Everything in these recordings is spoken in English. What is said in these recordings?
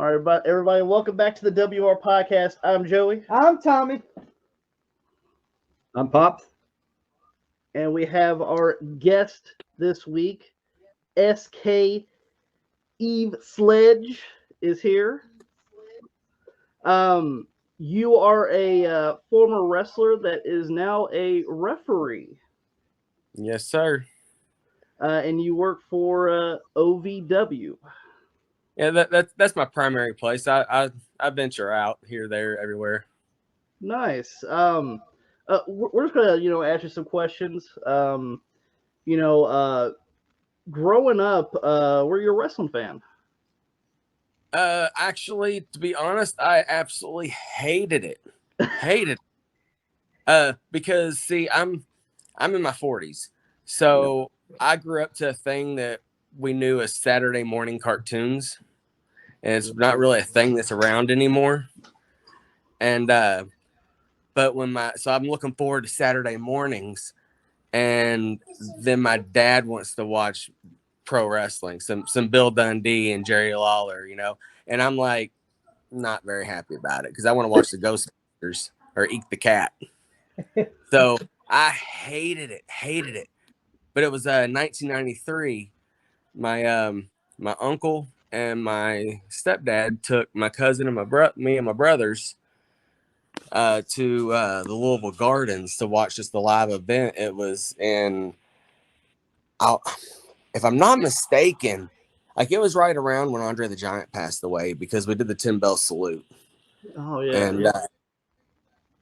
All right, but everybody, welcome back to the WR podcast. I'm Joey, I'm Tommy. I'm Pops. and we have our guest this week, SK Eveslage is here. You are a former wrestler that is now a referee, Yes, sir. and you work for OVW. Yeah, that's my primary place. I venture out here, there, everywhere. Nice. We're just gonna ask you some questions. You know, uh, Growing up, were you a wrestling fan? Actually, to be honest, I absolutely hated it. Hated it. Because see, I'm in my 40s, so I grew up to a thing that we knew as Saturday morning cartoons, and it's not really a thing that's around anymore. And but so I'm looking forward to Saturday mornings, and then my dad wants to watch pro wrestling, some Bill Dundee and Jerry Lawler, and I'm like not very happy about it because I want to watch the Ghostbusters or Eat the Cat. So I hated it. But it was 1993. My uncle and my stepdad took my cousin and me and my brothers to the Louisville Gardens to watch just the live event. It was if I'm not mistaken, like it was right around when Andre the Giant passed away because we did the 10 bell salute. Oh yeah. And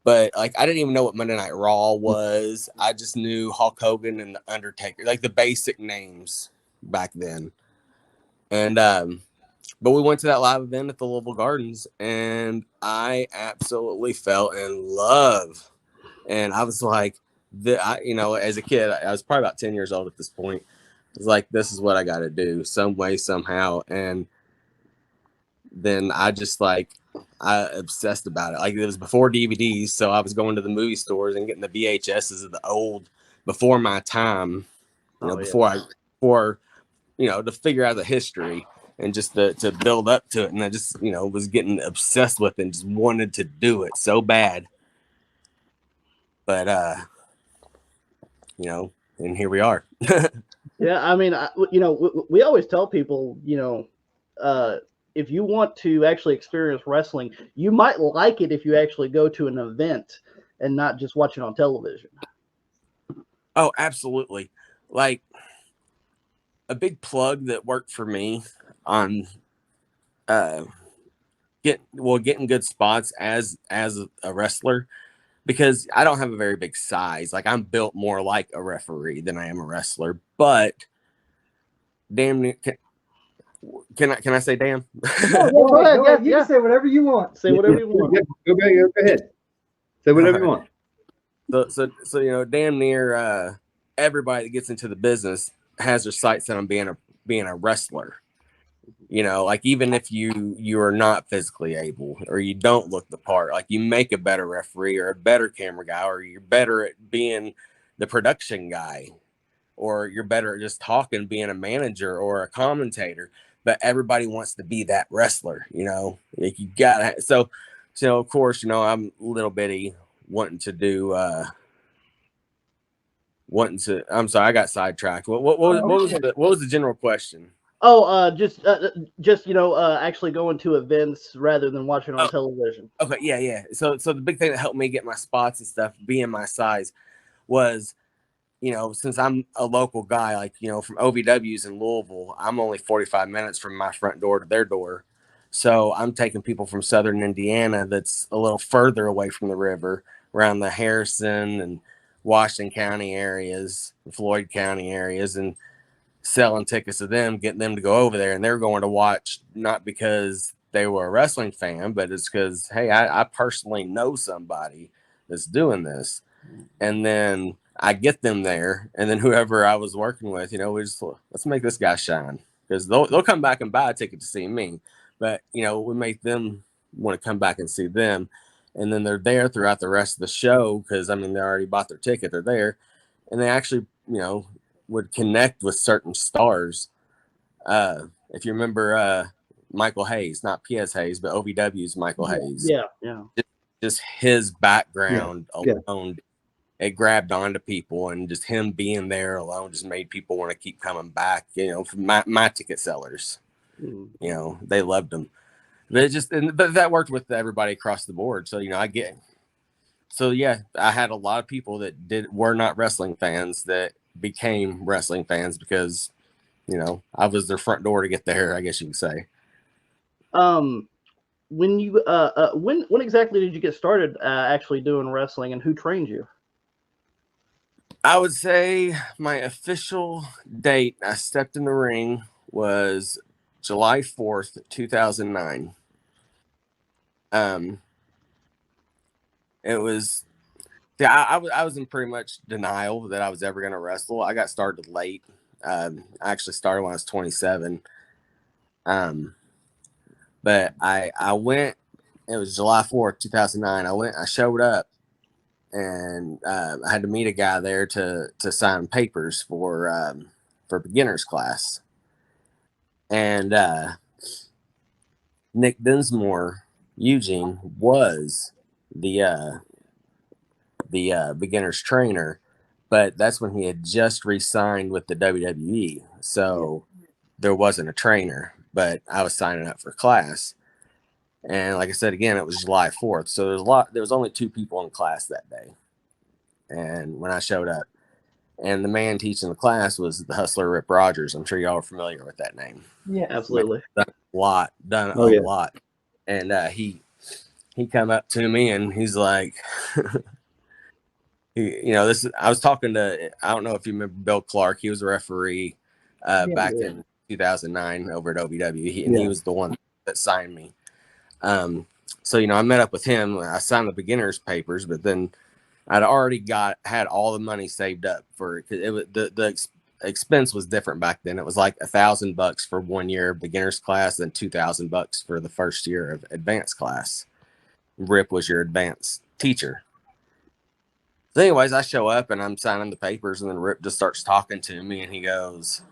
but like I didn't even know what Monday Night Raw was. I just knew Hulk Hogan and the Undertaker, like the basic names back then. And but we went to that live event at the Louisville Gardens, and I absolutely fell in love. And I was like, as a kid, I was probably about 10 years old at this point. I was like, this is what I got to do some way, somehow. And then I obsessed about it. Like it was before DVDs. So I was going to the movie stores and getting the VHSs of the old before my time, before to figure out the history and just to build up to it. And I just, was getting obsessed with it and just wanted to do it so bad. But, and here we are. Yeah, I mean, we always tell people, if you want to actually experience wrestling, you might like it if you actually go to an event and not just watch it on television. Oh, absolutely. Like a big plug that worked for me on getting good spots as a wrestler, because I don't have a very big size. Like I'm built more like a referee than I am a wrestler, but damn near, can I say damn? Go ahead. You can say whatever you want. Say whatever you want. Go ahead. Say whatever you want. So damn near everybody that gets into the business has their sights set on being a wrestler. Like even if you are not physically able or you don't look the part, like you make a better referee or a better camera guy, or you're better at being the production guy, or you're better at just talking, being a manager or a commentator. But everybody wants to be that wrestler, like you gotta. So of course, I'm a little bitty wanting to. I'm sorry, I got sidetracked. What was the general question? Oh, just actually going to events rather than watching on television. Okay, yeah. So the big thing that helped me get my spots and stuff, being my size, was, since I'm a local guy, like, from OVWs in Louisville, I'm only 45 minutes from my front door to their door. So I'm taking people from Southern Indiana that's a little further away from the river, around the Harrison and Washington County areas, Floyd County areas, and selling tickets to them, getting them to go over there. And they're going to watch, not because they were a wrestling fan, but it's because, hey, I personally know somebody that's doing this. And then I get them there, and then whoever I was working with, let's make this guy shine, because they'll come back and buy a ticket to see me. But, we make them want to come back and see them. And then they're there throughout the rest of the show because, they already bought their ticket. They're there. And they actually, would connect with certain stars. If you remember Michael Hayes, not P.S. Hayes, but OVW's Michael Hayes. Yeah. Just his background Yeah. alone, it grabbed onto people, and just him being there alone just made people want to keep coming back. For my ticket sellers, they loved him. But but that worked with everybody across the board. So I get. So yeah, I had a lot of people that were not wrestling fans that became wrestling fans because I was their front door to get there, I guess you could say. When you when exactly did you get started actually doing wrestling, and who trained you? I would say my official date I stepped in the ring was July 4th, 2009. It was I was in pretty much denial that I was ever going to wrestle. I got started late. I actually started when I was 27. But I went. It was July 4th, 2009. I showed up, and I had to meet a guy there to sign papers for beginners class. And Nick Dinsmore, Eugene, was the beginners trainer, but that's when he had just re-signed with the WWE, so there wasn't a trainer. But I was signing up for class, and like I said again, it was July 4th, so there was only 2 people in class that day. And when I showed up, and the man teaching the class was the Hustler Rip Rogers. I'm sure y'all are familiar with that name. Yeah, absolutely. Done a lot. And he come up to me and he's like, I was talking to, I don't know if you remember Bill Clark. He was a referee back in 2009 over at OVW. He was the one that signed me. So I met up with him. I signed the beginners papers, but then I'd already had all the money saved up for it, because it was the expense was different back then. It was like $1,000 for 1 year of beginners class, and $2,000 for the first year of advanced class. Rip was your advanced teacher. So anyways, I show up and I'm signing the papers, and then Rip just starts talking to me, and he goes,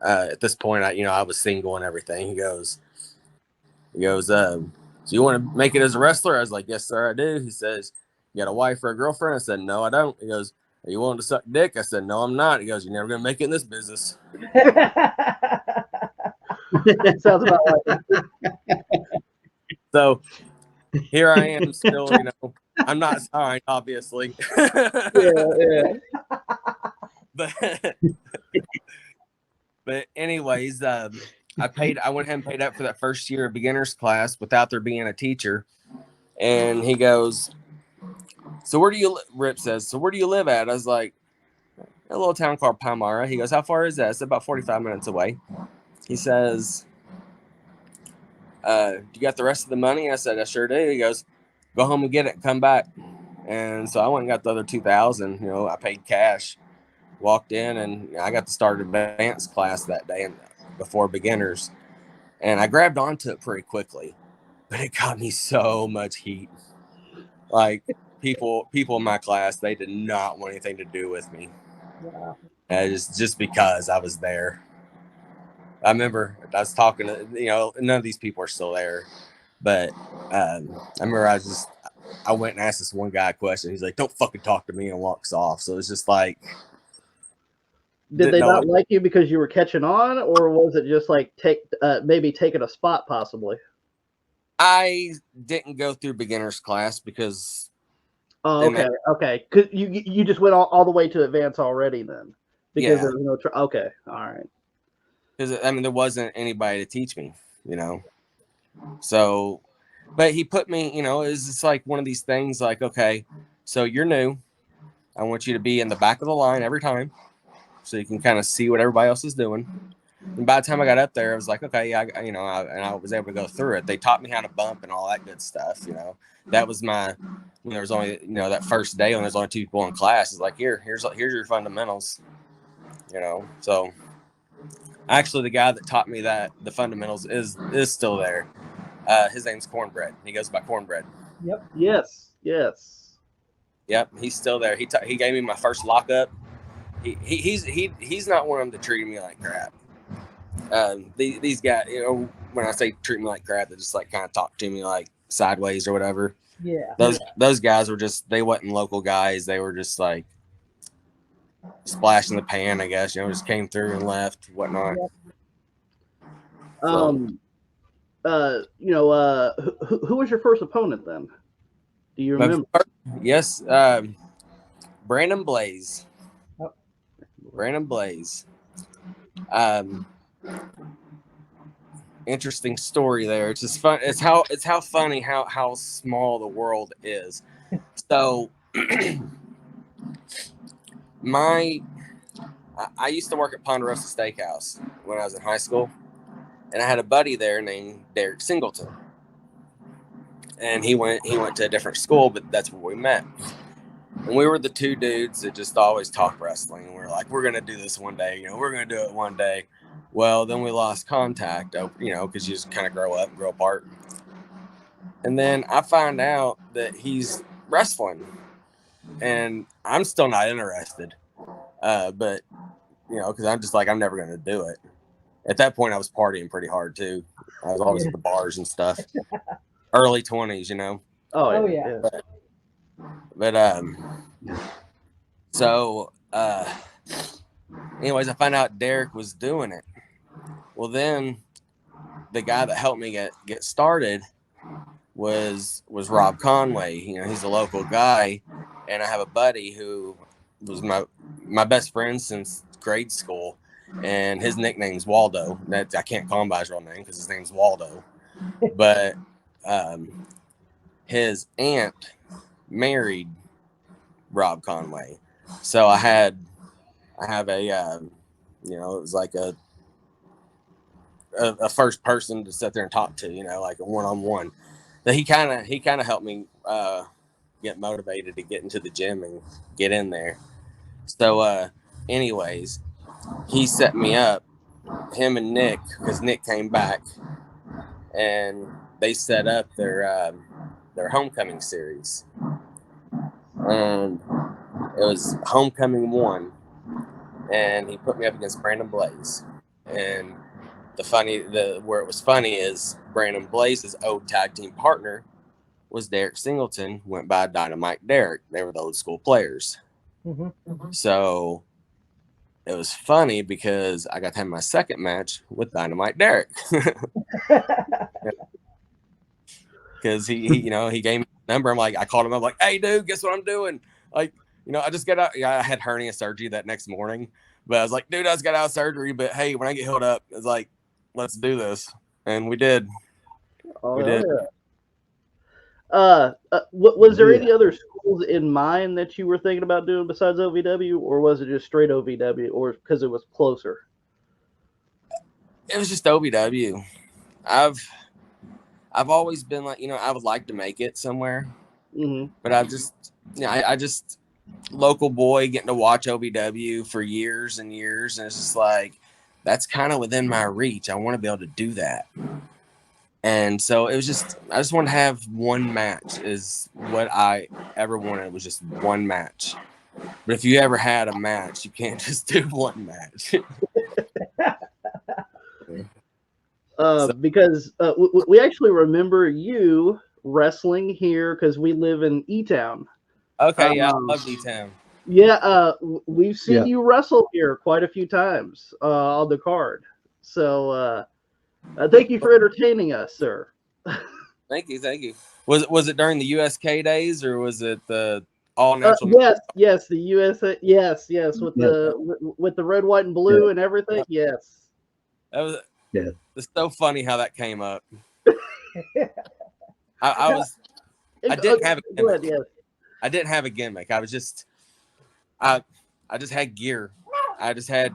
at this point, I was single and everything. He goes, so you want to make it as a wrestler? I was like, yes, sir, I do. He says, you got a wife or a girlfriend? I said, no, I don't. He goes, are you willing to suck dick? I said, no, I'm not. He goes, you're never going to make it in this business. Sounds about right. So here I am still, I'm not signed, obviously. Yeah. But anyways, I went ahead and paid up for that first year of beginners class without there being a teacher. And he goes, so Rip says, so where do you live at? I was like, a little town called Palmyra. He goes, how far is that? It's about 45 minutes away. He says, you got the rest of the money? I said, I sure do. He goes, go home and get it and come back. And so I went and got the other 2,000. I paid cash, walked in, and I got to start advanced class that day and before beginners. And I grabbed onto it pretty quickly, but it got me so much heat. Like people in my class, they did not want anything to do with me. Wow. Just because I was there. I remember I was talking to, none of these people are still there, but I remember I went and asked this one guy a question. He's like, don't fucking talk to me, and walks off. So it's just like, did they not like you because you were catching on, or was it just like maybe taking a spot possibly? I didn't go through beginners class because. Oh, okay. Because you just went all the way to advance already then, because there was no. Okay, all right. Because there wasn't anybody to teach me, So, but he put me, it's just like one of these things. Like, okay, so you're new. I want you to be in the back of the line every time, so you can kind of see what everybody else is doing. And by the time I got up there, I was like, okay, yeah, and I was able to go through it. They taught me how to bump and all that good stuff. That was when there was only, that first day when there's only 2 people in class. It's like, here's your fundamentals. So actually the guy that taught me the fundamentals is still there. His name's Cornbread. He goes by Cornbread. Yep. Yes. Yep, he's still there. He gave me my first lockup. He's not one of them to treat me like crap. These guys, when I say treat me like crap, they just like kind of talk to me like sideways or whatever. Yeah. Those guys were just, they wasn't local guys. They were just like splash in the pan, I guess. Just came through and left, whatnot. Who was your first opponent then? Do you remember? Yes, Brandon Blaze. Oh. Brandon Blaze. Interesting story there. It's just fun. It's how funny how small the world is. So I used to work at Ponderosa Steakhouse when I was in high school, and I had a buddy there named Derek Singleton, and he went to a different school, but that's where we met. And we were the two dudes that just always talk wrestling, and we were like, we're gonna do this one day, we're gonna do it one day. Well, then we lost contact, because you just kind of grow up and grow apart. And then I find out that he's wrestling, and I'm still not interested. But because I'm just like, I'm never going to do it. At that point, I was partying pretty hard too. I was always at the bars and stuff. Early 20s, Oh yeah. But so anyways, I found out Derek was doing it. Well, then the guy that helped me get started was Rob Conway. He's a local guy, and I have a buddy who was my best friend since grade school, and his nickname's Waldo. I can't call him by his real name because his name's Waldo, but his aunt married Rob Conway, so I have a it was like a first person to sit there and talk to, like a one-on-one. That he kind of helped me get motivated to get into the gym and get in there. So anyways, he set me up, him and Nick, because Nick came back, and they set up their homecoming series, and it was homecoming 1, and he put me up against Brandon Blaze. And where it was funny is Brandon Blaze's old tag team partner was Derek Singleton, went by Dynamite Derek. They were the old school players. Mm-hmm. So it was funny because I got to have my second match with Dynamite Derek. Because he gave me a number. I'm like, I called him up like, hey dude, guess what I'm doing? Like, I just got out. Yeah, I had hernia surgery that next morning, but I was like, dude, I just got out of surgery. But hey, when I get healed up, it's like, let's do this. And we did. We did. Was there any other schools in mind that you were thinking about doing besides OVW, or was it just straight OVW, or because it was closer? It was just OVW. I've always been like, I would like to make it somewhere, but I've just, I just local boy getting to watch OVW for years and years, and it's just like, that's kind of within my reach. I want to be able to do that. And so it was just, I just wanted to have one match is what I ever wanted, was just one match. But if you ever had a match, you can't just do one match. Because we actually remember you wrestling here because we live in E-Town. Okay, yeah, I love E-Town. Yeah, we've seen you wrestle here quite a few times on the card. So thank you for entertaining us, sir. Thank you. Was it during the USK days, or was it the all natural? Yes, the USA. Yes, with the red, white, and blue and everything. Yes. That was. Yeah. It's so funny how that came up. I didn't have a gimmick. I didn't have a gimmick. I was just I just had gear. I just had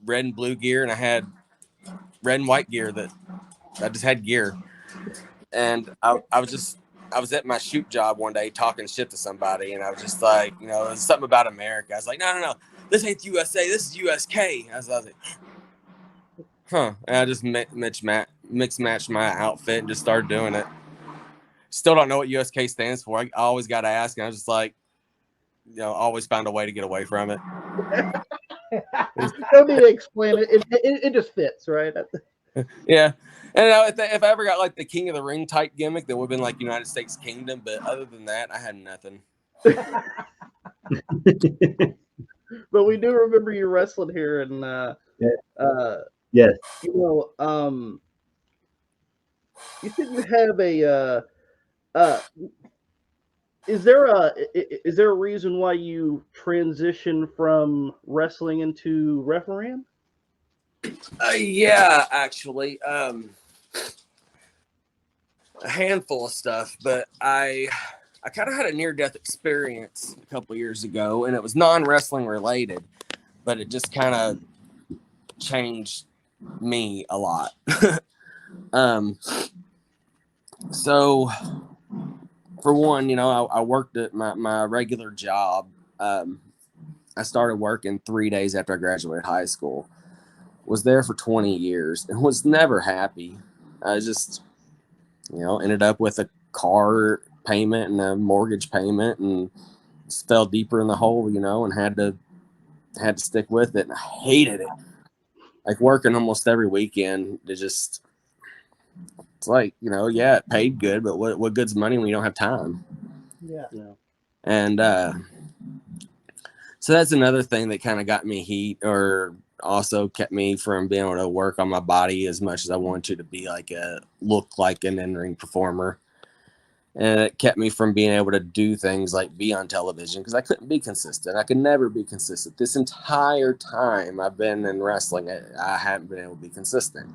red and blue gear, and I had red and white gear that I just had gear. And I was at my shoot job one day talking shit to somebody, and I was just like, it was something about America. I was like, no, this ain't USA, this is USK. I was like, huh. And I just mix matched my outfit and just started doing it. Still don't know what USK stands for. I always got to ask, and I was just like, always found a way to get away from it. Don't need to explain it. It just fits, right? Yeah. And if I ever got like the King of the Ring type gimmick, that would have been like United States Kingdom. But other than that, I had nothing. But we do remember you wrestling here, and Yes. you know, you said you have a is there a reason why you transitioned from wrestling into refereeing? Yeah, actually, a handful of stuff, but I kind of had a near death experience a couple years ago, and it was non-wrestling related, but it just kind of changed me a lot. So for one, I worked at my regular job. I started working 3 days after I graduated high school. Was there for 20 years and was never happy. I just, ended up with a car payment and a mortgage payment and just fell deeper in the hole, and had to stick with it. And I hated it. Like working almost every weekend, it's like, yeah, it paid good, but what good's money when you don't have time? Yeah. And so that's another thing that kind of got me heat, or also kept me from being able to work on my body as much as I wanted to be look like an in-ring performer. And it kept me from being able to do things like be on television because I couldn't be consistent. I could never be consistent. This entire time I've been in wrestling, I hadn't been able to be consistent.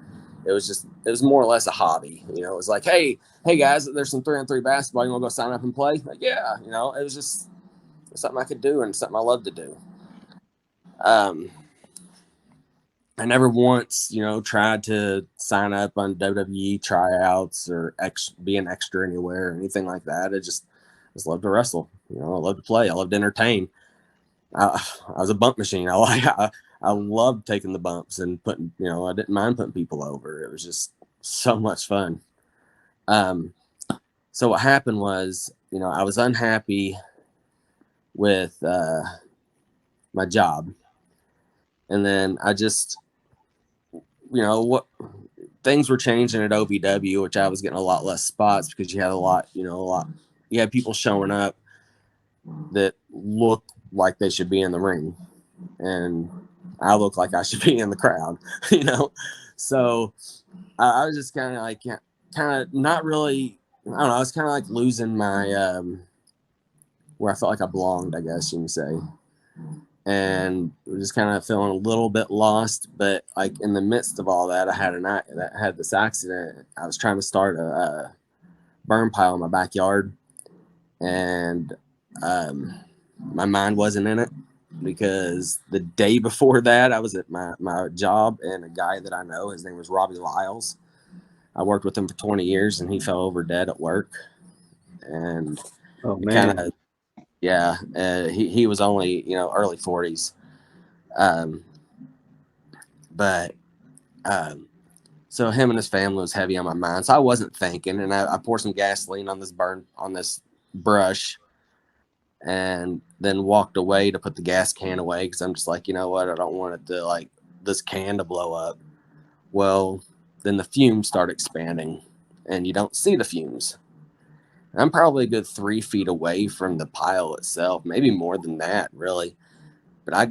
It was more or less a hobby. It was like, hey guys, there's some 3-on-3 basketball. You want to go sign up and play? Like, yeah, it was just something I could do and something I love to do. I never once, tried to sign up on WWE tryouts or be an extra anywhere or anything like that. I just love to wrestle. I love to play. I love to entertain. I was a bump machine. I loved taking the bumps and putting, I didn't mind putting people over. It was just so much fun. So what happened was, I was unhappy with my job. And then I just, what things were changing at OVW, which I was getting a lot less spots because you had you had people showing up that looked like they should be in the ring, and I look like I should be in the crowd, So I was just kind of not really. I don't know. I was kind of like losing my where I felt like I belonged, I guess you can say. And just kind of feeling a little bit lost. But like in the midst of all that, I had this accident. I was trying to start a burn pile in my backyard, and my mind wasn't in it because the day before that, I was at my job, and a guy that I know, his name was Robbie Lyles. I worked with him for 20 years, and he fell over dead at work. And oh man, he was only early 40s. So him and his family was heavy on my mind. So I wasn't thinking, and I poured some gasoline on this brush, and then walked away to put the gas can away because I'm just like, you know what, I don't want it to this can to blow up. Well, then the fumes start expanding, and you don't see the fumes. I'm probably a good 3 feet away from the pile itself, maybe more than that, really. But I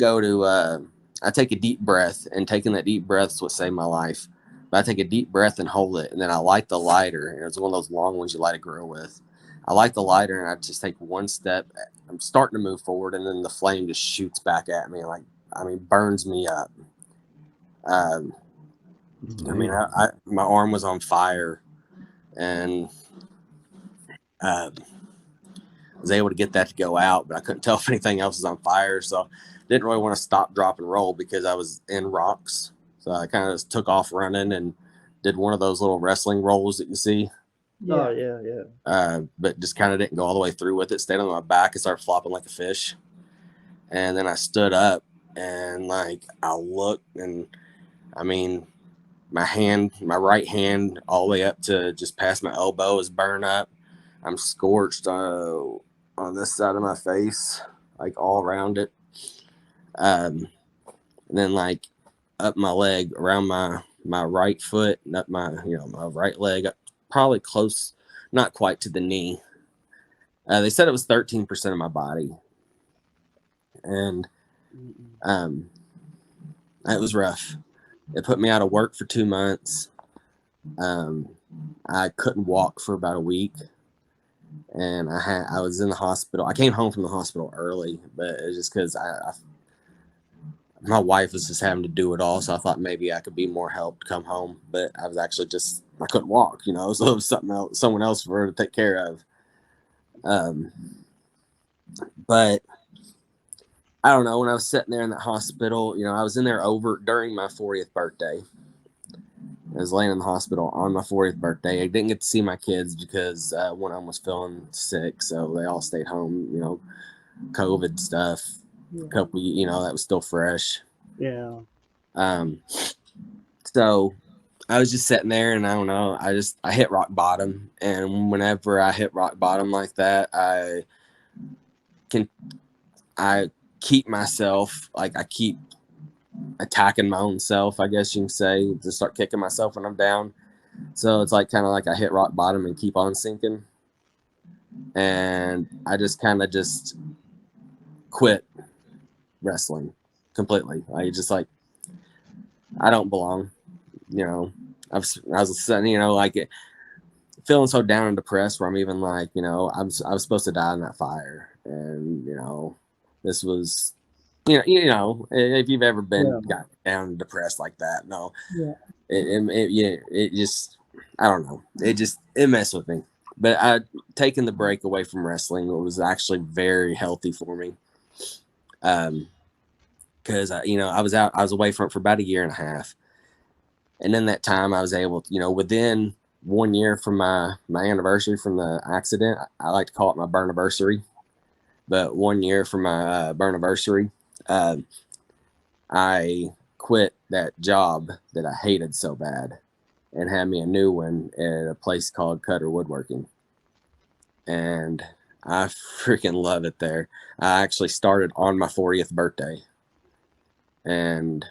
take a deep breath, and taking that deep breath is what saved my life. But I take a deep breath and hold it, and then I light the lighter, and it's one of those long ones you light a grill with. I light the lighter, and I just take one step. I'm starting to move forward, and then the flame just shoots back at me, burns me up. My arm was on fire, and was able to get that to go out, but I couldn't tell if anything else was on fire. So didn't really want to stop, drop, and roll because I was in rocks. So I kind of just took off running and did one of those little wrestling rolls that you see. Yeah. Oh yeah. But just kind of didn't go all the way through with it. Stayed on my back and started flopping like a fish. And then I stood up and I looked, and my right hand all the way up to just past my elbow is burned up. I'm scorched on this side of my face, all around it. And then up my leg, around my my right foot, not my my right leg, probably close, not quite to the knee. They said it was 13% of my body, and it was rough. It put me out of work for 2 months. I couldn't walk for about a week, and I was in the hospital. I came home from the hospital early, but it was just because my wife was just having to do it all, so I thought maybe I could be more help to come home. But I was actually I couldn't walk, so it was someone else for her to take care of. But I don't know, when I was sitting there in that hospital, I was in there during my 40th birthday. I was laying in the hospital on my 40th birthday. I didn't get to see my kids because one of them was feeling sick, so they all stayed home, COVID stuff. Yeah. Couple, that was still fresh. Yeah. So I was just sitting there, and I don't know, I hit rock bottom. And whenever I hit rock bottom like that, I keep myself, like I keep attacking my own self, I guess you can say, to start kicking myself when I'm down. So it's like kind of like I hit rock bottom and keep on sinking. And I just kind of just quit wrestling completely. I just like, I don't belong, I was sitting, like it, feeling so down and depressed where I'm even like, I was supposed to die in that fire. And, this was, if you've ever been got down and depressed like that, no, it just, I don't know. It messed with me. But taking the break away from wrestling, it was actually very healthy for me. Because I was away from it for about 1.5 years. And in that time I was able to, within 1 year from my anniversary from the accident, I like to call it my burniversary, but 1 year from my burniversary, I quit that job that I hated so bad and had me a new one at a place called Cutter Woodworking. And I freaking love it there. I actually started on my 40th birthday, and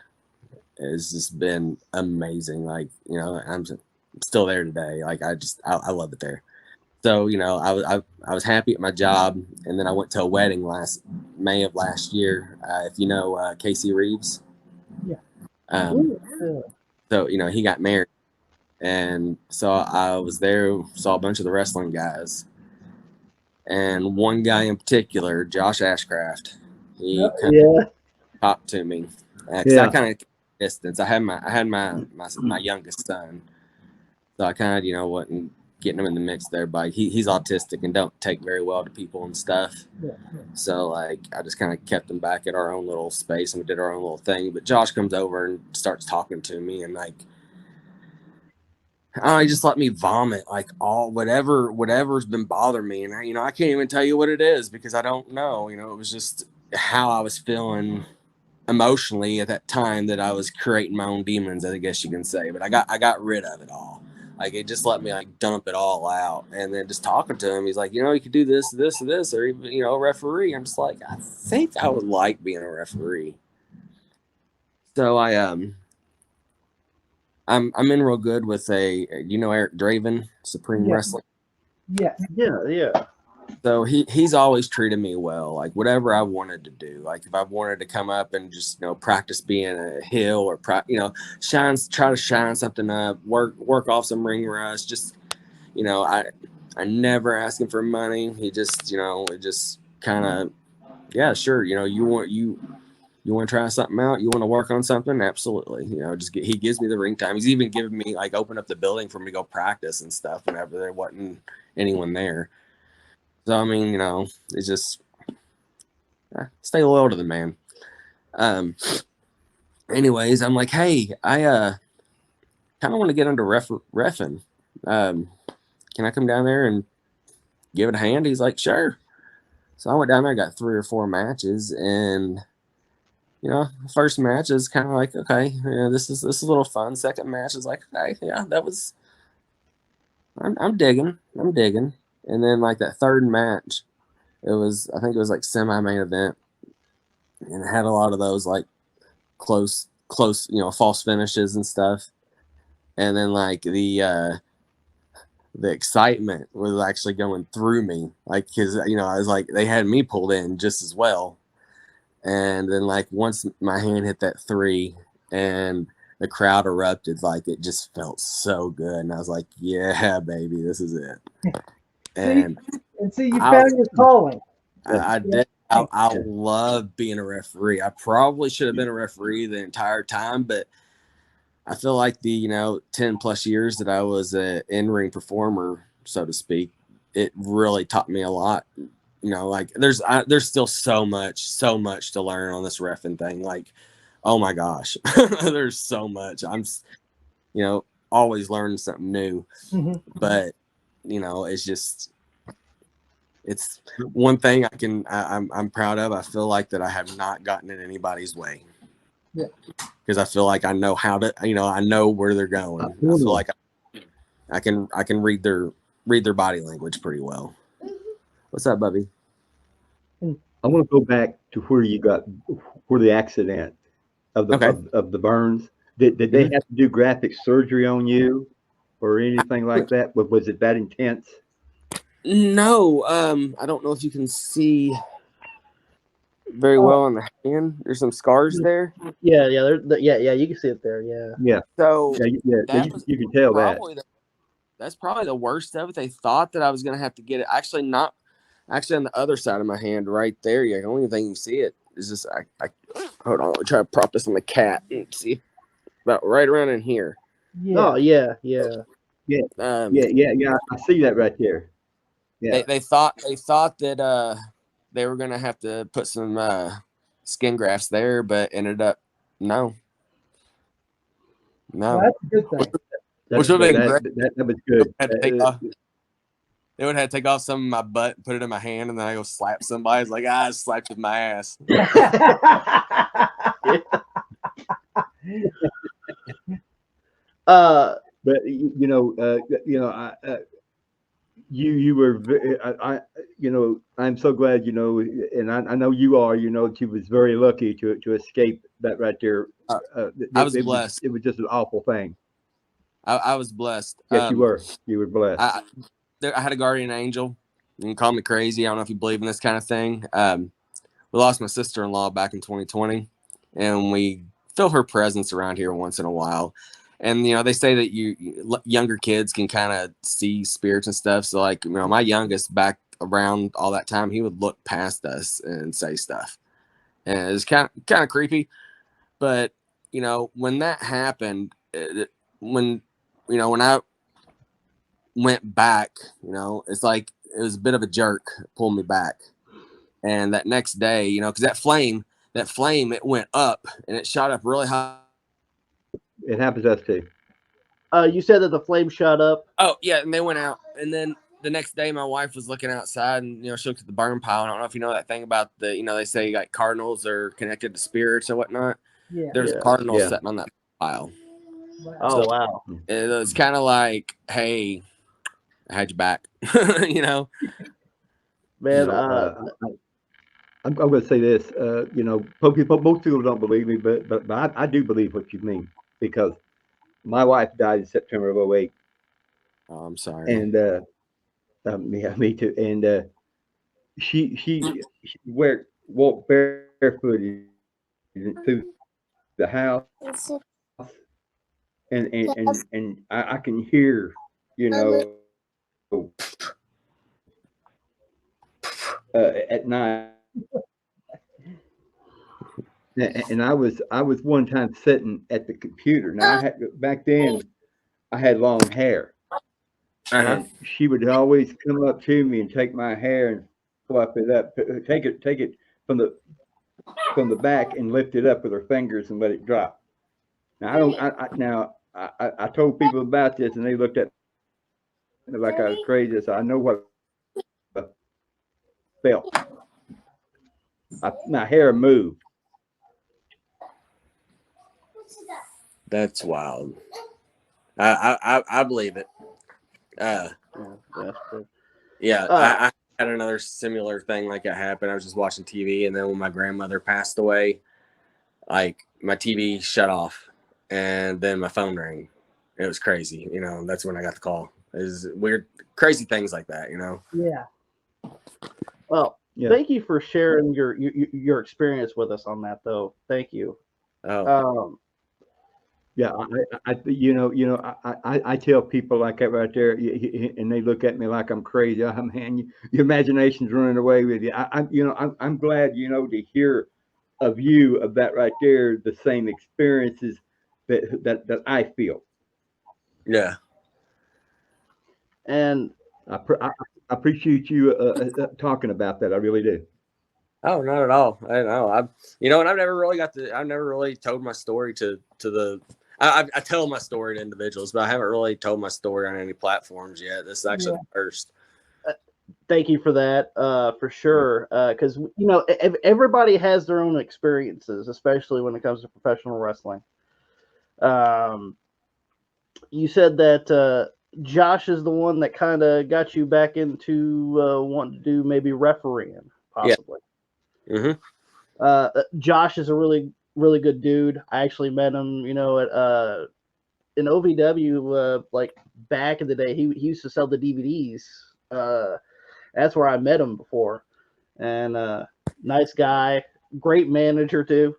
it's just been amazing. Like, I'm still there today. Like, I love it there. So, I was happy at my job, and then I went to a wedding last May of last year. If you know Casey Reeves. Yeah. So, he got married, and so I was there, saw a bunch of the wrestling guys, and one guy in particular, Josh Ashcraft, he talked to me because I kind of distance. I had my youngest son, so I kind of wasn't getting him in the mix there. But he's autistic and don't take very well to people and stuff. So like I just kind of kept him back at our own little space, and we did our own little thing. But Josh comes over and starts talking to me, and like he just let me vomit like all whatever's been bothering me, and I can't even tell you what it is because I don't know. It was just how I was feeling emotionally at that time that I was creating my own demons, I guess you can say. But I got rid of it all. Like it just let me like dump it all out, and then just talking to him, he's like, you could do this, this, and this, or even a referee. I'm just like, I think I would like being a referee. So I'm in real good with Eric Draven, Supreme Wrestling. Yeah. So he's always treated me well, like whatever I wanted to do. Like if I wanted to come up and just practice being a heel or try to shine something up, work off some ring rust. Just I never ask him for money. He just it just kind of sure. You want to try something out? You want to work on something? Absolutely. He gives me the ring time. He's even given me like open up the building for me to go practice and stuff whenever there wasn't anyone there. So, I mean, it's just stay loyal to the man. Anyways, I'm like, hey, I kind of want to get under reffing. Can I come down there and give it a hand? He's like, sure. So I went down there, got 3 or 4 matches, and first match is kind of like, okay, this is a little fun. Second match is like, okay, yeah, that was. I'm digging. And then like that third match, I think it was like semi-main event, and it had a lot of those like close, false finishes and stuff. and then like the excitement was actually going through me, like because I was like they had me pulled in just as well, and then like once my hand hit that 3 and the crowd erupted, like it just felt so good, and I was like, yeah, baby, this is it. And see, you found your calling. I did. I love being a referee. I probably should have been a referee the entire time, but I feel like the 10 plus years that I was an in-ring performer, so to speak, it really taught me a lot. Like there's still so much to learn on this reffing thing. Like, oh my gosh, there's so much. I'm always learning something new. Mm-hmm. But it's one thing I'm proud of. I feel like that I have not gotten in anybody's way. Yeah. Because I feel like I know how to, I know where they're going. I feel like I can read their body language pretty well. What's up, Bubby? I want to go back to where the accident of the burns. Did they have to do graphic surgery on you or anything like that? Was it that intense? No, I don't know if you can see very well on the hand. There's some scars there. Yeah, you can see it there. Yeah. So you can tell that. That's probably the worst of it. They thought that I was going to have to get it. Actually, not. Actually, on the other side of my hand, right there. Yeah, the only thing you see it is just. I hold on. Let me try to prop this on the cat and see about right around in here. Yeah. Oh yeah. I see that right there. Yeah. They thought that they were going to have to put some skin grafts there, but ended up no. Well, that's a good thing. Which would have been great. That was good. They would have to take off some of my butt, put it in my hand, and then I go slap somebody. It's like, I slapped with my ass. But you were I'm so glad and I know you are she was very lucky to escape that right there. I was blessed. It was just an awful thing. I was blessed. Yes, you were blessed. I had a guardian angel. You can call me crazy. I don't know if you believe in this kind of thing. We lost my sister-in-law back in 2020, and we feel her presence around here once in a while. And they say that younger kids can kind of see spirits and stuff. So like my youngest back around all that time, he would look past us and say stuff, and it was kind of creepy. But when that happened, when I went back, it's like it was a bit of a jerk pulling me back. And that next day, because that flame, it went up and it shot up really high. It happens to us too. You said that the flame shot up. Oh yeah, and they went out. And then the next day, my wife was looking outside, and she looked at the burn pile. I don't know if you know that thing about the, they say like cardinals are connected to spirits or whatnot. Yeah. There's a cardinal sitting on that pile. Wow. Oh wow! It was kind of like, hey, I had you back, Man, I'm going to say this. Most people don't believe me, but I do believe what you mean, because my wife died in September of 2008. Oh, I'm sorry. And me too. And she walked barefooted through the house, and I can hear, at night. And I was one time sitting at the computer. Now back then I had long hair, and she would always come up to me and take my hair and fluff it up, take it from the back and lift it up with her fingers and let it drop. Now I told people about this, and they looked at me like I was crazy. So I know what I felt. My hair moved. That's wild. I believe it. I had another similar thing like that happen. I was just watching TV, and then when my grandmother passed away, like my TV shut off, and then my phone rang, It was crazy. You know, that's when I got the call. It was weird, crazy things like that. You know. Yeah. Well, Yeah. thank you for sharing your experience with us on that, though. Thank you. Oh, Yeah, I tell people like that right there, and they look at me like I'm crazy. Oh, man, your imagination's running away with you. I'm glad, to hear of you of that right there, the same experiences that I feel. yeah. And I appreciate you talking about that. I really do. Oh, not at all. I know. And I've never really told my story to the. I tell my story to individuals, but I haven't really told my story on any platforms yet. This is actually the first. thank you for that, for sure. Because everybody has their own experiences, especially when it comes to professional wrestling. You said that Josh is the one that kind of got you back into wanting to do maybe refereeing, possibly. Yeah. Mm-hmm. Josh is a really, really good dude. I actually met him, at in OVW, like back in the day. He used to sell the DVDs. That's where I met him before, and nice guy, great manager too.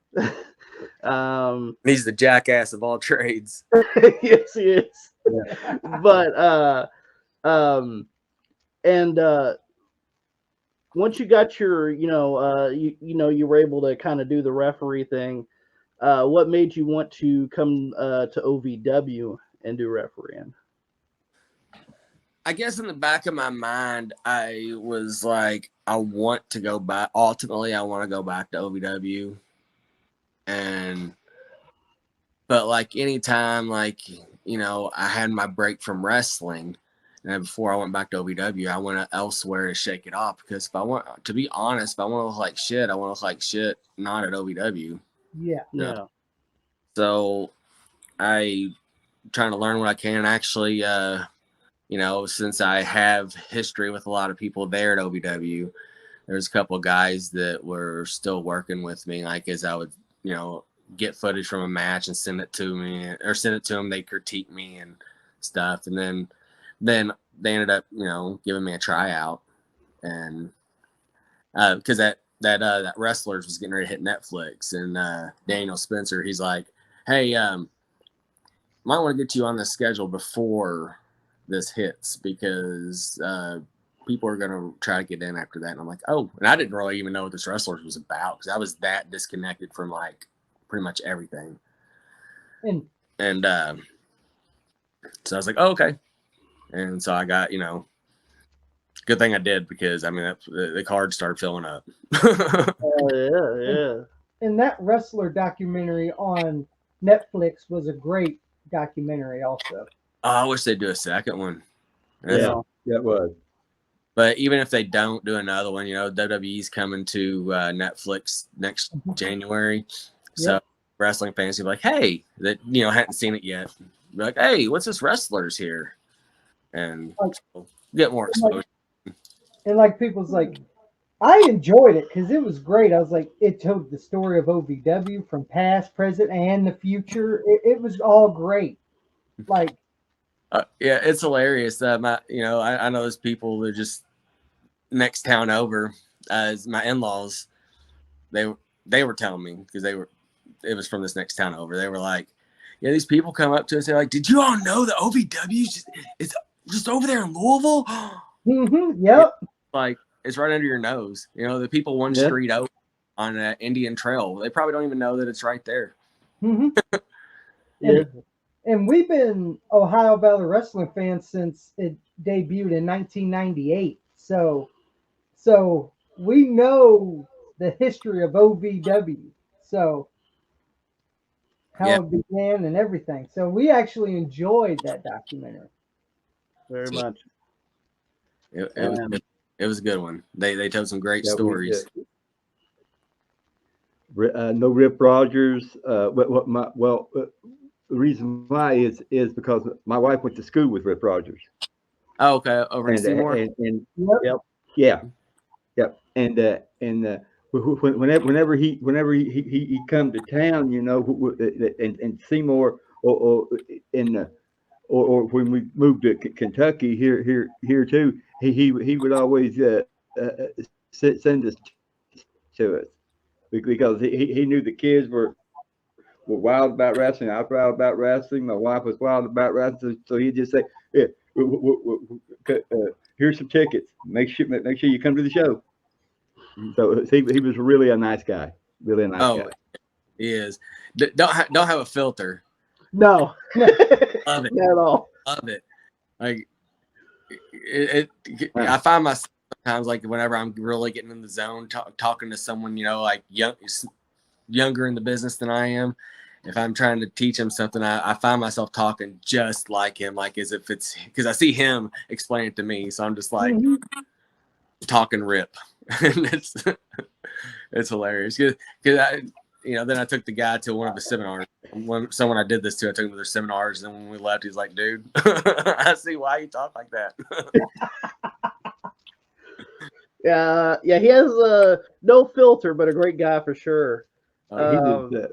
He's the jackass of all trades. Yes, he is. Yeah. But and once you got your, you were able to kind of do the referee thing. What made you want to come to OVW and do refereeing? I guess in the back of my mind, I was like, I want to go back. Ultimately, I want to go back to OVW. But like anytime, like, I had my break from wrestling, and before I went back to OVW, I went elsewhere to shake it off. Because if I want to be honest, if I want to look like shit, I want to look like shit, not at OVW. Yeah. Yeah. So I trying to learn what I can. Actually, since I have history with a lot of people there at OVW, there's a couple of guys that were still working with me. Like as I would, get footage from a match and send it to me, or send it to them, they critique me and stuff. And then they ended up, giving me a tryout, and because that Wrestlers was getting ready to hit Netflix, and Daniel Spencer, he's like, hey, might want to get you on the schedule before this hits, because people are going to try to get in after that. And I'm like, oh, and I didn't really even know what this Wrestlers was about, because I was that disconnected from like pretty much everything. And so I was like, oh, okay. And so I got, good thing I did, because I mean, the cards started filling up. Yeah. And that wrestler documentary on Netflix was a great documentary also. Oh, I wish they'd do a second one. Yeah, that was. But even if they don't do another one, WWE's coming to Netflix next January. So wrestling fans will be like, hey, that, hadn't seen it yet. Be like, hey, what's this Wrestlers here? And get more exposure. And like people's like, I enjoyed it because it was great. I was like, it told the story of OVW from past, present, and the future. It was all great. Like, yeah, it's hilarious. I know there's people that just next town over, as my in-laws, they were telling me, because it was from this next town over. They were like, yeah, these people come up to us. They're like, did you all know that OVW is just over there in Louisville? Yep. Like, it's right under your nose. The people one street over on Indian Trail, they probably don't even know that it's right there. Yeah. And we've been Ohio Valley Wrestling fans since it debuted in 1998. So we know the history of OVW. So how it began and everything. So we actually enjoyed that documentary. Very much. It was a good one. They told some great stories. No Rip Rogers. The reason why is because my wife went to school with Rip Rogers. Oh, okay, over in Seymour. Yep. And whenever he come to town, in Seymour or in or when we moved to Kentucky here too, he would always send us to us because he knew the kids were wild about wrestling. I was wild about wrestling. My wife was wild about wrestling. So he'd just say, "Yeah, here's some tickets. Make sure you come to the show." So he was really a nice guy. Really a nice guy. He is. Don't have a filter. No, Love it. not at all. Love it. Like I find myself sometimes, like whenever I'm really getting in the zone, talking to someone, like younger in the business than I am. If I'm trying to teach him something, I find myself talking just like him, like as if it's because I see him explain it to me. So I'm just like talking rip. And it's hilarious because then I took the guy to one of the seminars. When someone I did this to, I took him to their seminars, and when we left, he's like, "Dude, I see why you talk like that." Yeah, he has no filter, but a great guy for sure. I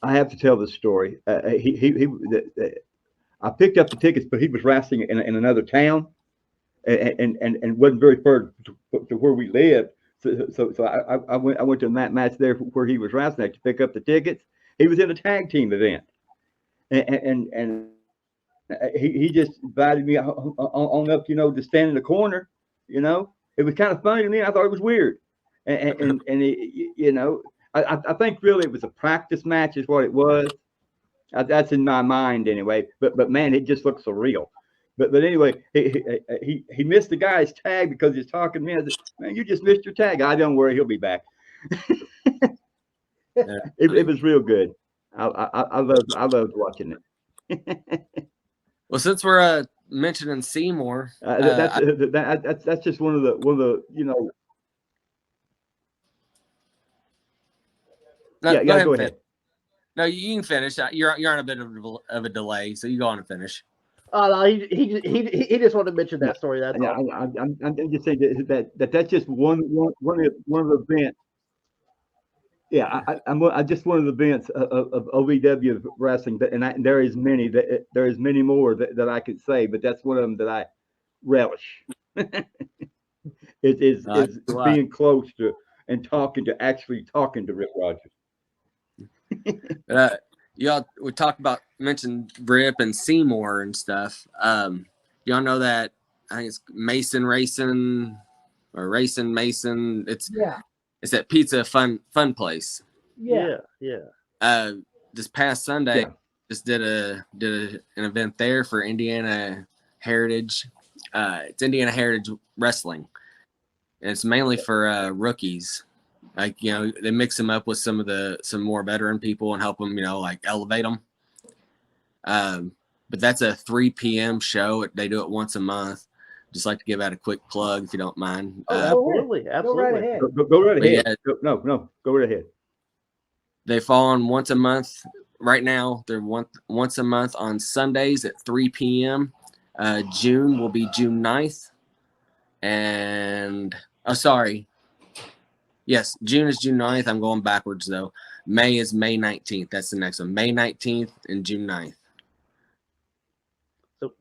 have to tell this story. I picked up the tickets, but he was wrestling in another town, and wasn't very far to where we lived. So I went to that match there where he was wrestling to pick up the tickets. He was in a tag team event, and he just invited me on up, to stand in the corner. It was kind of funny to me. I thought it was weird, and I think really it was a practice match is what it was. That's in my mind anyway. But man, it just looked surreal. But anyway, he missed the guy's tag because he's talking to me. I said, "Man, you just missed your tag." I don't worry, he'll be back. It was real good. I loved watching it. Well, since we're mentioning Seymour, that's just one of the No, go ahead. No, you can finish. You're on a bit of a delay, so you go on and finish. Oh no, he just wanted to mention that story. That's all. I'm just saying that's just one of the events. Yeah, I'm just one of the events of OVW wrestling, and there is many more that I could say, but that's one of them that I relish. It's being close to and actually talking to Rip Rogers. Y'all, we mentioned Rip and Seymour and stuff. Y'all know that I think it's Mason Racing or Racing Mason. It's that pizza fun place. Yeah. This past Sunday, just did an event there for Indiana Heritage. It's Indiana Heritage Wrestling, and it's mainly for rookies. Like, they mix them up with some more veteran people and help them, like elevate them. But that's a 3 p.m. show. They do it once a month. Just like to give out a quick plug if you don't mind. Absolutely. Go right ahead. Go right ahead. Yeah, no, go right ahead. They fall on once a month. Right now, they're once a month on Sundays at 3 p.m. June will be June 9th. And, yes, June is June 9th. I'm going backwards, though. May is May 19th. That's the next one. May 19th and June 9th. So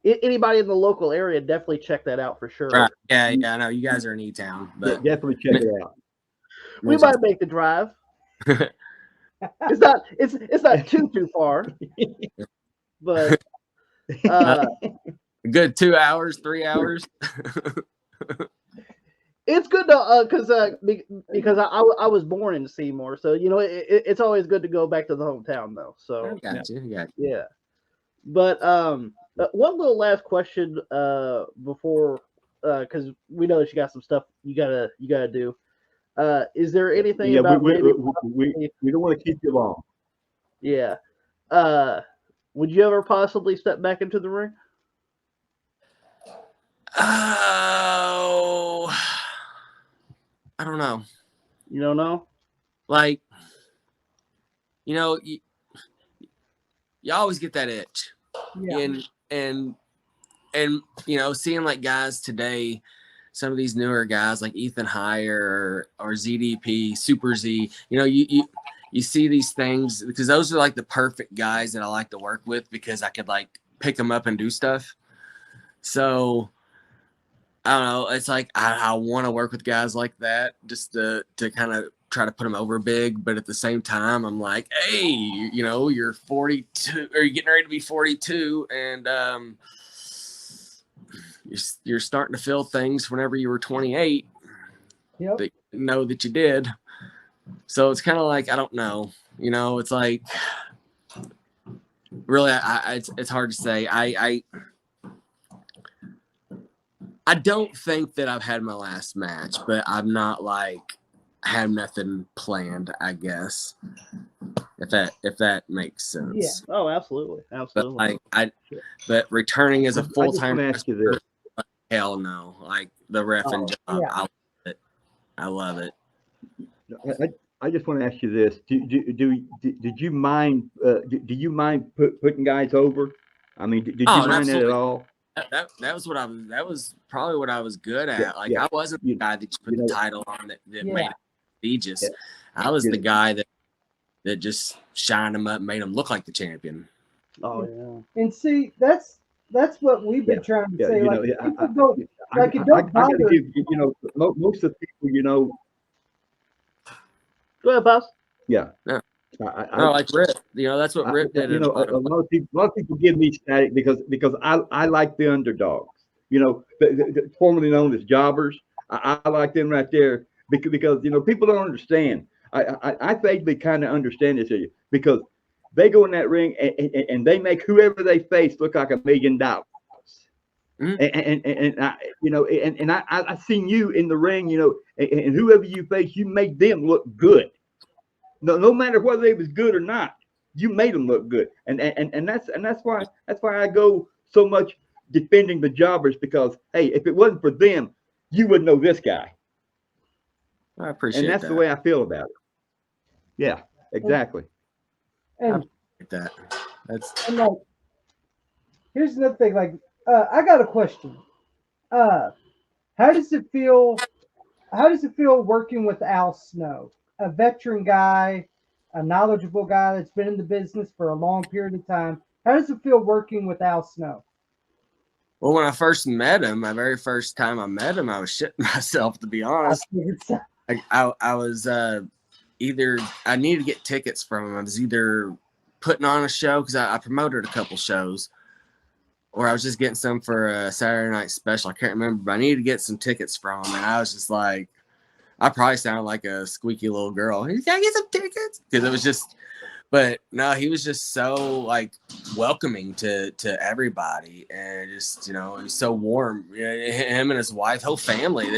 anybody in the local area, definitely check that out for sure. Right. Yeah, I know. You guys are in E-Town. But definitely check it out. We might make the drive. It's not too far. But good 2 hours, 3 hours. It's good to because I was born in Seymour, so it's always good to go back to the hometown though. So I got you. Yeah. But one little last question before because we know that you got some stuff you gotta do. Is there anything about we don't want to keep you long. Yeah. Would you ever possibly step back into the ring? Oh, I don't know. You don't know? Like, you always get that itch. Yeah. And seeing like guys today, some of these newer guys like Ethan Heyer or ZDP, Super Z, you see these things because those are like the perfect guys that I like to work with because I could like pick them up and do stuff. So I don't know. It's like I want to work with guys like that just to kind of try to put them over big, but at the same time, I'm like, hey, you know, you're 42 or you're getting ready to be 42, and you're starting to feel things whenever you were 28 Yep. that you know that you did. So it's kind of like I don't know. You know, it's like really, it's hard to say. I don't think that I've had my last match, but I'm not like have nothing planned, I guess. If that makes sense. Yeah. Oh, absolutely, absolutely. But returning as a full time ask you this. hell no. Like the ref and job, yeah. I love it. I just want to ask you this: did you mind? Do you mind putting guys over? I mean, did you mind that at all? That was what I was. That was probably what I was good at. Yeah, like yeah. I wasn't the guy that you put the title on that made it prestigious. Yeah. I was the guy that just shined him up, and made him look like the champion. Oh yeah. And see, that's what we've been trying to say. You like, know, people don't, like, it don't bother. I gotta give, you know, most of the people, you know. Go ahead, boss. Yeah. Yeah. I like Rip. You know, that's what Rip did. You know, a lot of people give me static because I like the underdogs. You know, formerly known as jobbers. I like them right there because you know people don't understand. I vaguely kind of understand this here because they go in that ring and they make whoever they face look like $1 million. Mm-hmm. And I, you know, and I seen you in the ring, you know, and whoever you face, you make them look good. No matter whether they was good or not, you made them look good, and that's why I go so much defending the jobbers because hey, if it wasn't for them, you wouldn't know this guy. I appreciate that. And that's the way I feel about it. Yeah, exactly. And I appreciate that. And like, here's another thing. Like, I got a question. How does it feel? How does it feel working with Al Snow, a veteran guy, a knowledgeable guy that's been in the business for a long period of time? How does it feel working with Al Snow? Well, when I first met him, my very first time I met him, I was shitting myself, to be honest. I was either I needed to get tickets from him. I was either putting on a show because I promoted a couple shows, or I was just getting some for a Saturday night special. I can't remember, but I needed to get some tickets from him, and I was just like, I probably sounded like a squeaky little girl. Can I get some tickets? Because it was just, but no, he was just so like welcoming to everybody, and just, you know, he's so warm. Him and his wife, whole family,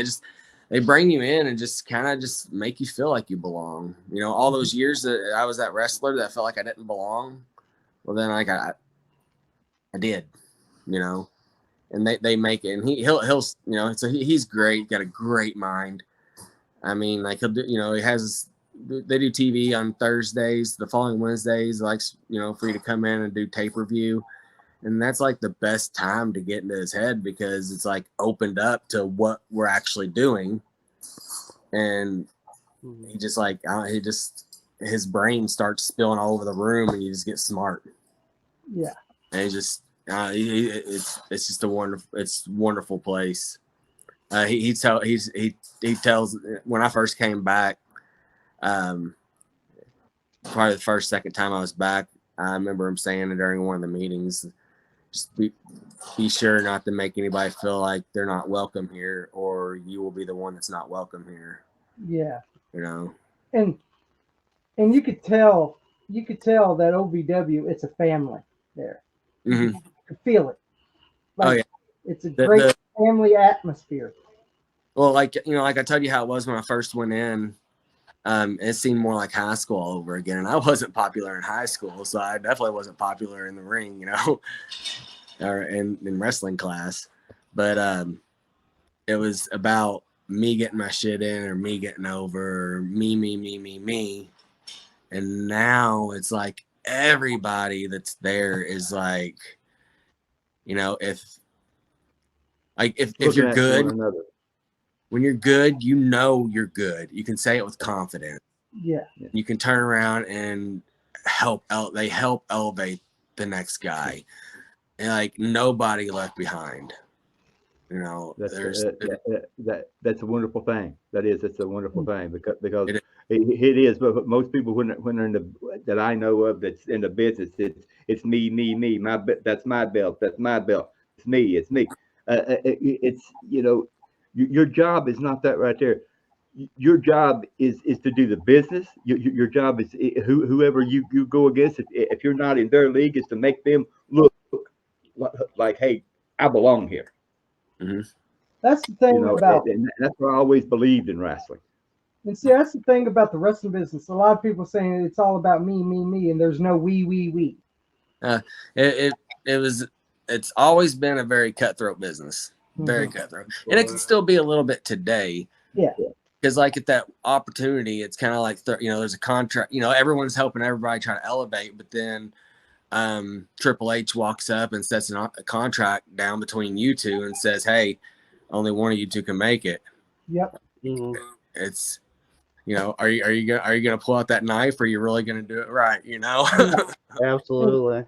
they bring you in and just kind of just make you feel like you belong. You know, all those years that I was that wrestler that felt like I didn't belong. Well, then I did, you know, and they make it, and he'll you know, so he's great, got a great mind. I mean, like he'll do, you know, they do TV on Thursdays, the following Wednesdays, likes, you know, for you to come in and do tape review. And that's like the best time to get into his head because it's like opened up to what we're actually doing. And he just like, his brain starts spilling all over the room and you just get smart. Yeah. And he just, it's just a wonderful place. He tells when I first came back, probably the second time I was back, I remember him saying it during one of the meetings, just be sure not to make anybody feel like they're not welcome here, or you will be the one that's not welcome here. Yeah. You know. And you could tell that OVW, it's a family there. Mm-hmm. You could feel it. Like, oh yeah. It's a great family atmosphere. Well, like, you know, like I told you how it was when I first went in. It seemed more like high school all over again. And I wasn't popular in high school, so I definitely wasn't popular in the ring, you know, or in wrestling class. But it was about me getting my shit in, or me getting over, or me. And now it's like everybody that's there is like, you know, if you're good, when you're good, you know you're good. You can say it with confidence. Yeah. You can turn around and they help elevate the next guy, and like nobody left behind. You know, That's there's that's a wonderful thing. It's a wonderful thing because It- it is. But most people when they're in the that I know of that's in the business, it's me. That's my belt. That's my belt. It's me. It's your job is not that right there. Your job is to do the business. Your job is whoever you go against. If you're not in their league, is to make them look like hey, I belong here. Mhm. That's the thing about, and that's what I always believed in wrestling. and see, that's the thing about the wrestling business. A lot of people saying it's all about me, and there's no we. Uh, it it was it's always been a very cutthroat business, very cutthroat, and it can still be a little bit today. Yeah. Because like at that opportunity, it's kind of like there's a contract. Everyone's helping everybody trying to elevate, but then Triple H walks up and sets a contract down between you two and says, "Hey, only one of you two can make it." Yep. It's are you gonna pull out that knife, or are you really gonna do it right? Absolutely.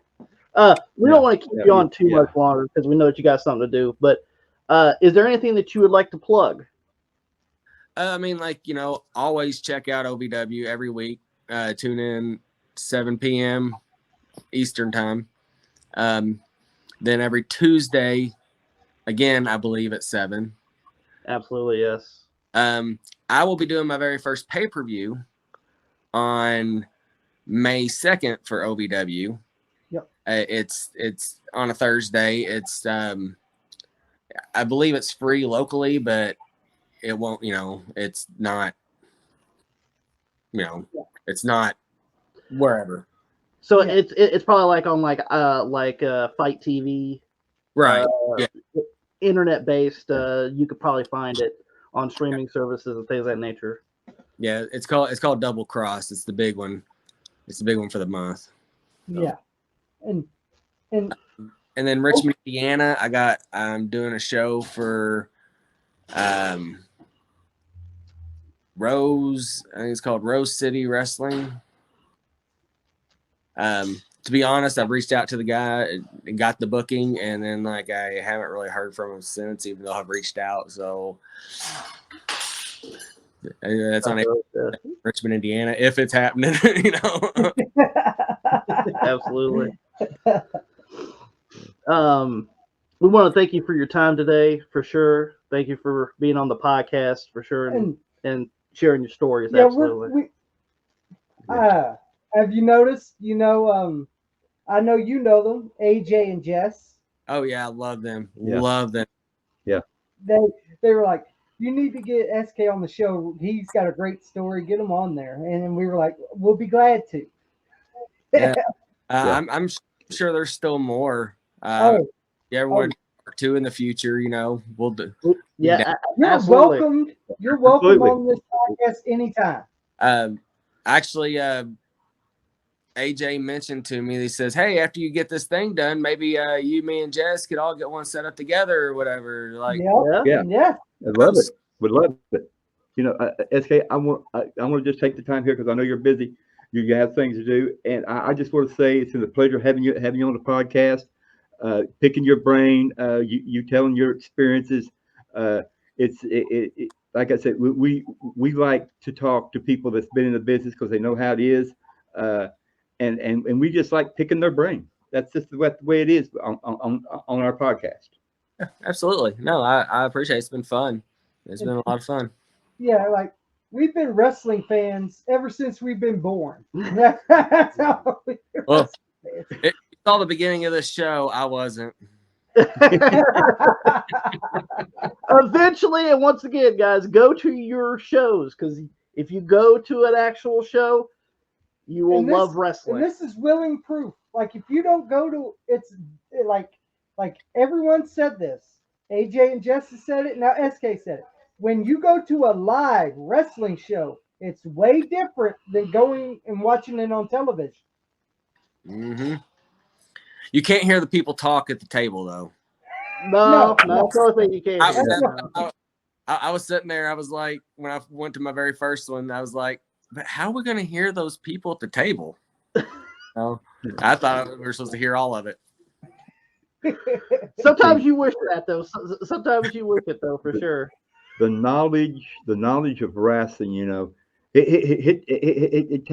We don't want to keep you on too much longer because we know that you got something to do. But is there anything that you would like to plug? I mean, always check out OVW every week. Tune in 7 p.m. Eastern time. Then every Tuesday, again, I believe at 7. Absolutely, yes. I will be doing my very first pay-per-view on May 2nd for OVW. Yep. It's on a Thursday. It's I believe it's free locally, but it won't. It's not. It's not wherever. So it's probably like on like Fight TV, Right. Yeah. internet based. You could probably find it on streaming services and things of that nature. Yeah, it's called Double Cross. It's the big one. It's the big one for the month. So. Yeah. And then Richmond, Indiana, I'm doing a show for Rose. I think it's called Rose City Wrestling. To be honest, I've reached out to the guy and got the booking, and then I haven't really heard from him since, even though I've reached out. So that's on Richmond, Indiana, if it's happening. Absolutely. We want to thank you for your time today, for sure. Thank you for being on the podcast, for sure, and sharing your stories. Yeah, absolutely. Have you noticed? I know you know them, AJ and Jess. Oh yeah, I love them. Yeah. Love them. Yeah. They were like, you need to get SK on the show. He's got a great story. Get him on there. And we were like, we'll be glad to. Yeah. I'm sure there's still more. Everyone part 2 in the future. We'll do. Yeah, you're welcome. You're welcome on this podcast anytime. Actually, AJ mentioned to me, he says, "Hey, after you get this thing done, maybe you, me, and Jess could all get one set up together or whatever." Yeah. I love it. Would love it. SK, I want to just take the time here because I know you're busy. You have things to do, and I just want to say it's been a pleasure having you on the podcast, picking your brain, you telling your experiences. It's like I said, we like to talk to people that's been in the business because they know how it is. And we just like picking their brain. That's just the way it is on our podcast. Absolutely. No, I appreciate it. It's been fun. It's been a lot of fun. Yeah, we've been wrestling fans ever since we've been born. That's how well, you saw the beginning of this show. I wasn't. Eventually, and once again, guys, go to your shows because if you go to an actual show, you will love wrestling. And this is willing proof. Like if you don't go to, it's like everyone said this. AJ and Jesse said it. Now SK said it. When you go to a live wrestling show, it's way different than going and watching it on television. Mm-hmm. You can't hear the people talk at the table, though. No, that's the only thing you can't hear. I was sitting there. I was like, when I went to my very first one, I was like, but how are we going to hear those people at the table? Oh, I thought we were supposed to hear all of it. Sometimes you wish that though. Sometimes you wish it though, for sure. The knowledge of wrestling, it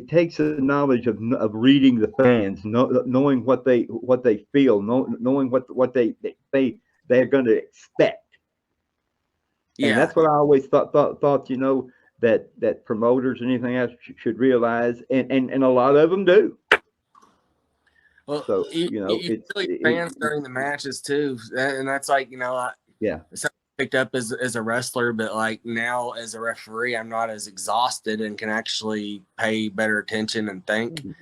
takes a knowledge of reading the fans, knowing what they feel, knowing what they're going to expect. Yeah, And that's what I always thought that promoters and anything else should realize, and a lot of them do. Well, So you feel your fans during the matches too, and that's like yeah. Picked up as a wrestler, but like now as a referee, I'm not as exhausted and can actually pay better attention and think, and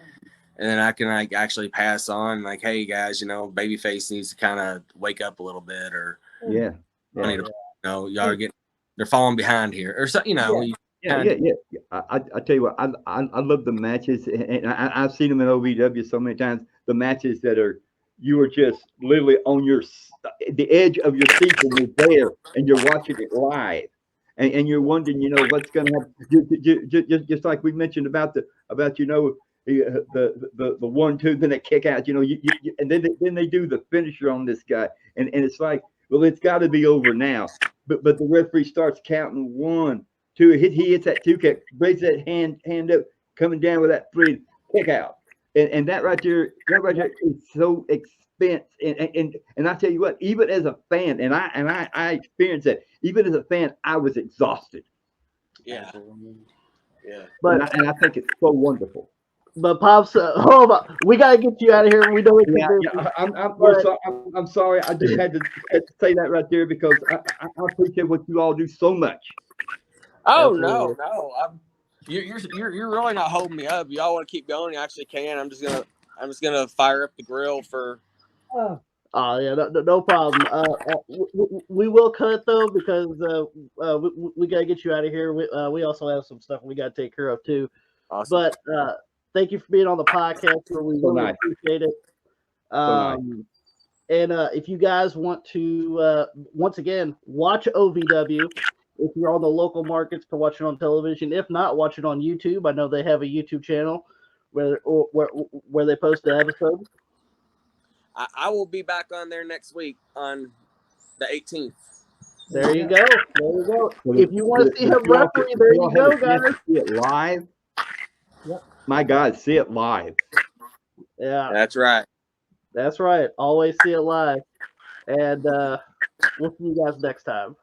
then I can like actually pass on like, hey guys, babyface needs to kind of wake up a little bit, or yeah. I need to, y'all are getting, they're falling behind here, or so Yeah. I tell you what, I love the matches, and I've seen them in OVW so many times. The matches that you are just literally on the edge of your seat when you're there and you're watching it live, and you're wondering, what's going to happen. Just like we mentioned about the 1-2, then they kick out, and then they do the finisher on this guy, and it's like, well, it's got to be over now, but the referee starts counting 1, 2, he hits that 2 kick, raises that hand up, coming down with that 3 kick out. And that right there is so expensive. And I tell you what, even as a fan, and I experienced that, even as a fan, I was exhausted. Yeah. But and I think it's so wonderful. But Pops, hold on, we gotta get you out of here. We know it's I'm sorry. I just had to say that right there because I appreciate what you all do so much. Oh no, you're really not holding me up. Y'all want to keep going? You actually can. I'm just gonna fire up the grill for. Oh yeah, no problem. We will cut though because we gotta get you out of here. We also have some stuff we gotta take care of too. Awesome. But thank you for being on the podcast. We really appreciate it. And if you guys want to once again watch OVW. If you're on the local markets, to watch it on television. If not, watch it on YouTube. I know they have a YouTube channel where they post the episodes. I will be back on there next week on the 18th. There you go. If you want to see him referee, there you go, guys. See it live. Yep. My God, see it live. Yeah, that's right. That's right. Always see it live. And we'll see you guys next time.